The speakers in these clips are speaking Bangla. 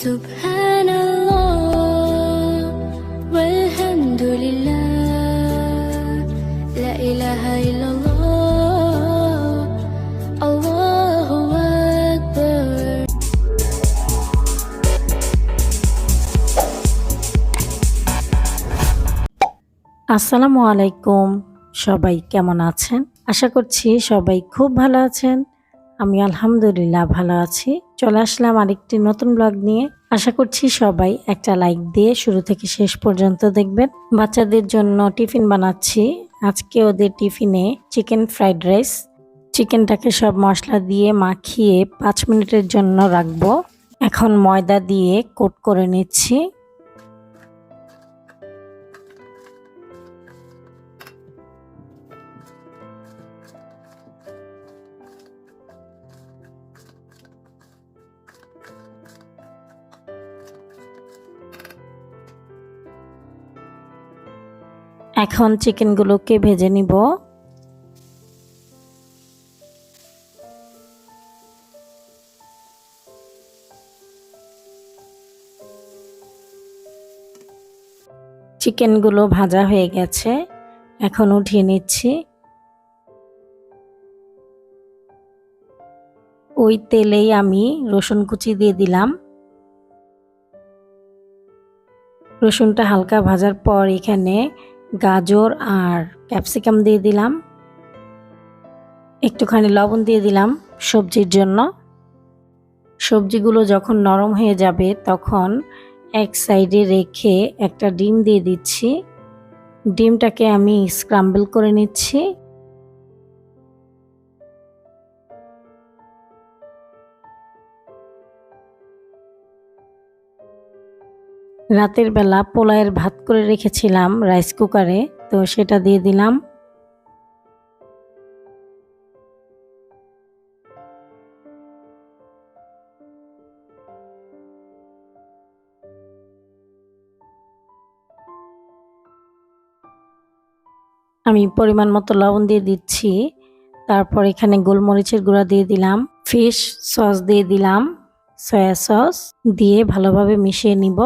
Subhanallah walhamdulillah la ilaha illallah Allahu akbar আসসালামু আলাইকুম। সবাই কেমন আছেন? আশা করছি সবাই খুব ভালো আছেন। আমি আলহামদুলিল্লাহ ভালো আছি। চলে আসলাম আরেকটি নতুন ব্লগ নিয়ে। আশা করছি সবাই একটা লাইক দিয়ে শুরু থেকে শেষ পর্যন্ত দেখবেন। বাচ্চাদের জন্য টিফিন বানাচ্ছি। আজকে ওদের টিফিনে চিকেন ফ্রাইড রাইস। চিকেনটাকে সব মশলা দিয়ে মাখিয়ে 5 মিনিটের জন্য রাখবো। এখন ময়দা দিয়ে কোট করে নিচ্ছি। এখন চিকেনগুলোকে ভেজে নিব। চিকেনগুলো ভাজা হয়ে গেছে, এখন উঠিয়ে নিচ্ছি। ওই তেলেই আমি রসুন কুচি দিয়ে দিলাম। রসুনটা হালকা ভাজার পর এখানে গাজর আর ক্যাপসিকাম দিয়ে দিলাম। একটুখানি লবণ দিয়ে দিলাম সবজির জন্য। সবজিগুলো যখন নরম হয়ে যাবে তখন এক সাইডে রেখে একটা ডিম দিয়ে দিচ্ছি। ডিমটাকে আমি স্ক্রাম্বল করে নিচ্ছি। রাতের বেলা পোলাওয়ের ভাত করে রেখেছিলাম রাইস কুকারে, তো সেটা দিয়ে দিলাম। আমি পরিমাণ মতো লবণ দিয়ে দিচ্ছি। তারপর এখানে গোলমরিচের গুঁড়া দিয়ে দিলাম, ফিশ সস দিয়ে দিলাম, সয়া সস দিয়ে ভালোভাবে মিশিয়ে নিব।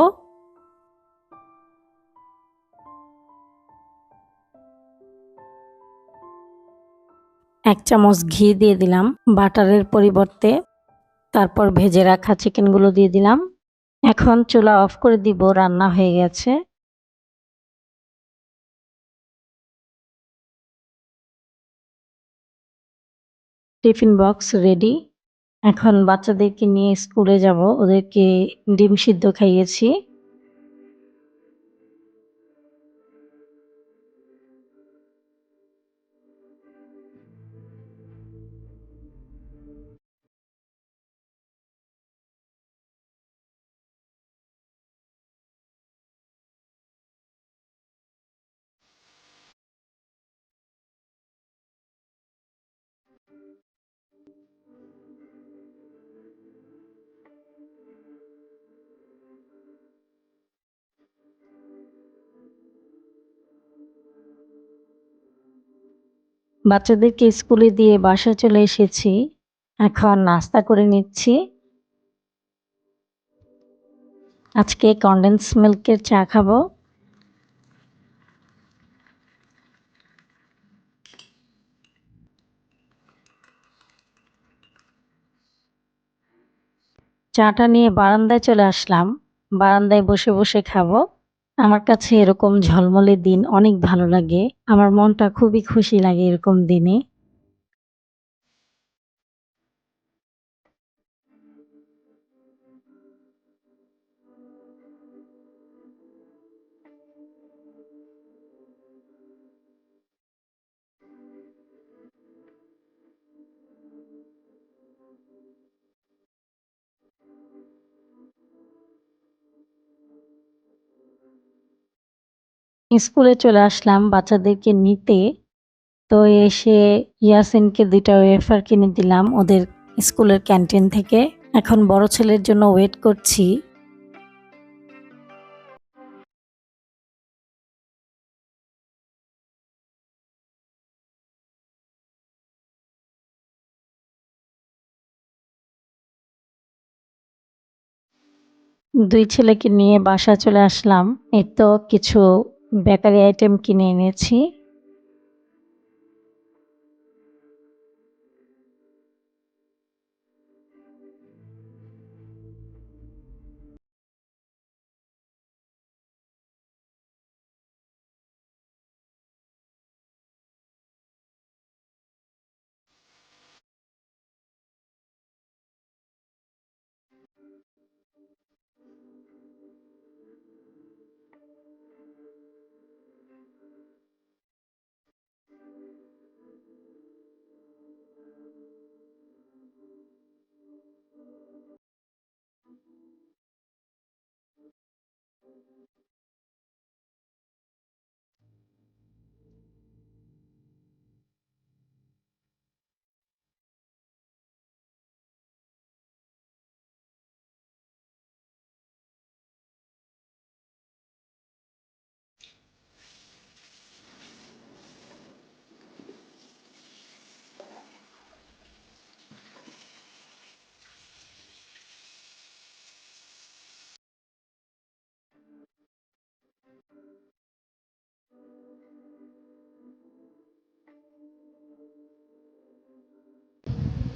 এক চামচ ঘি দিয়ে দিলাম বাটারের পরিবর্তে। তারপর ভেজে রাখা চিকেনগুলো দিয়ে দিলাম। এখন চুলা অফ করে দিব, রান্না হয়ে গেছে। Tiffin box ready. এখন বাচ্চাদেরকে নিয়ে স্কুলে যাব, ওদেরকে ডিম সিদ্ধ খাইয়েছি। বাচ্চাদেরকে স্কুলে দিয়ে বাসায় চলে এসেছি। এখন নাস্তা করে নিচ্ছি। আজকে কনডেন্স মিল্কের চা খাবো। চাটা নিয়ে বারান্দায় চলে আসলাম। বারান্দায় বসে বসে খাবো। আমার কাছে এরকম ঝলমলে দিন অনেক ভালো লাগে। আমার মনটা খুবই খুশি লাগে এরকম দিনে। স্কুলে চলে আসলাম বাচ্চাদেরকে নিতে। তো এসে ইয়াসিনকে 2টা ওয়েফার কিনে দিলাম ওদের স্কুলের ক্যান্টিন থেকে। এখন বড় ছেলের জন্য ওয়েট করছি। দুই ছেলেকে নিয়ে বাসায় চলে আসলাম। এই তো কিছু বেকারি আইটেম কিনে এনেছি।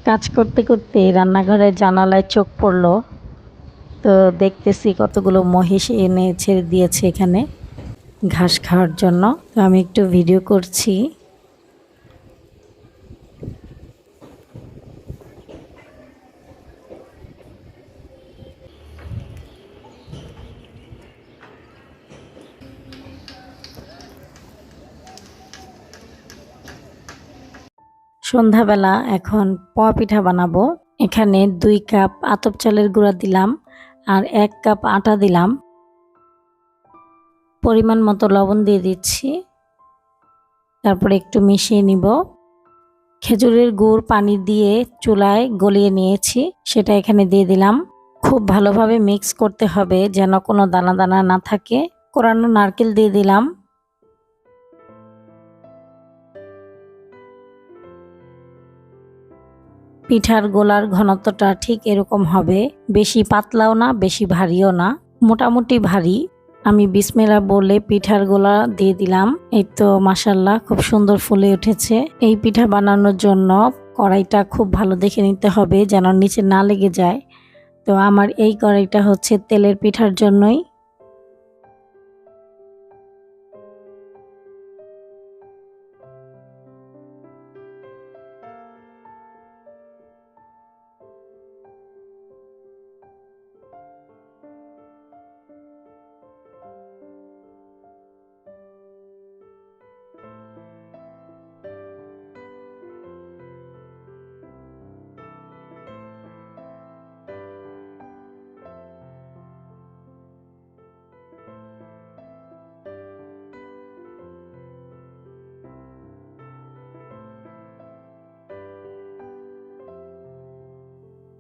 কাজ করতে করতে রান্নাঘরের জানালায় চোখ পড়ল, তো দেখতেছি কতগুলো মহিষ এনে ছেড়ে দিয়েছে এখানে ঘাস খাওয়ার জন্য। তো আমি একটু ভিডিও করছি। সন্ধ্যাবেলা এখন পোয়া পিঠা বানাবো। এখানে 2 কাপ আতপ চালের গুঁড়া দিলাম আর 1 কাপ আটা দিলাম। পরিমাণ মতো লবণ দিয়ে দিচ্ছি, তারপরে একটু মিশিয়ে নিব। খেজুরের গুড় পানি দিয়ে চুলায় গলিয়ে নিয়েছি, সেটা এখানে দিয়ে দিলাম। খুব ভালোভাবে মিক্স করতে হবে যেন কোনো দানা দানা না থাকে। কোরানো নারকেল দিয়ে দিলাম। পিঠার গোলার ঘনত্বটা ঠিক এরকম হবে, বেশি পাতলাও না বেশি ভারীও না, মোটামুটি ভারী। আমি বিসমিল্লাহ বলে পিঠার গোলা দিয়ে দিলাম। এই তো মাশাআল্লাহ খুব সুন্দর ফুলে উঠেছে। এই পিঠা বানানোর জন্য কড়াইটা খুব ভালো দেখে নিতে হবে যেন নিচে না লেগে যায়। তো আমার এই কড়াইটা হচ্ছে তেলের পিঠার জন্যই।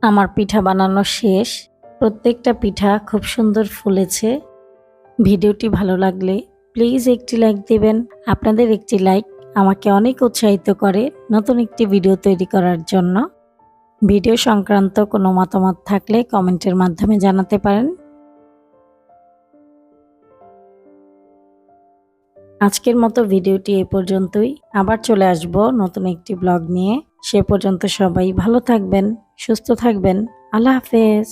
আমার পিঠা বানানো শেষ। প্রত্যেকটা পিঠা খুব সুন্দর ফুলেছে। ভিডিওটি ভালো লাগলে প্লিজ একটি লাইক দিবেন। আপনাদের একটি লাইক আমাকে অনেক উৎসাহিত করে নতুন একটি ভিডিও তৈরি করার জন্য। ভিডিও সংক্রান্ত কোনো মতামত থাকলে কমেন্টের মাধ্যমে জানাতে পারেন। আজকের মতো ভিডিওটি এ পর্যন্তই। আবার চলে আসব নতুন একটি ব্লগ নিয়ে। সে পর্যন্ত সবাই ভালো থাকবেন, সুস্থ থাকবেন। আল্লাহ হাফেজ।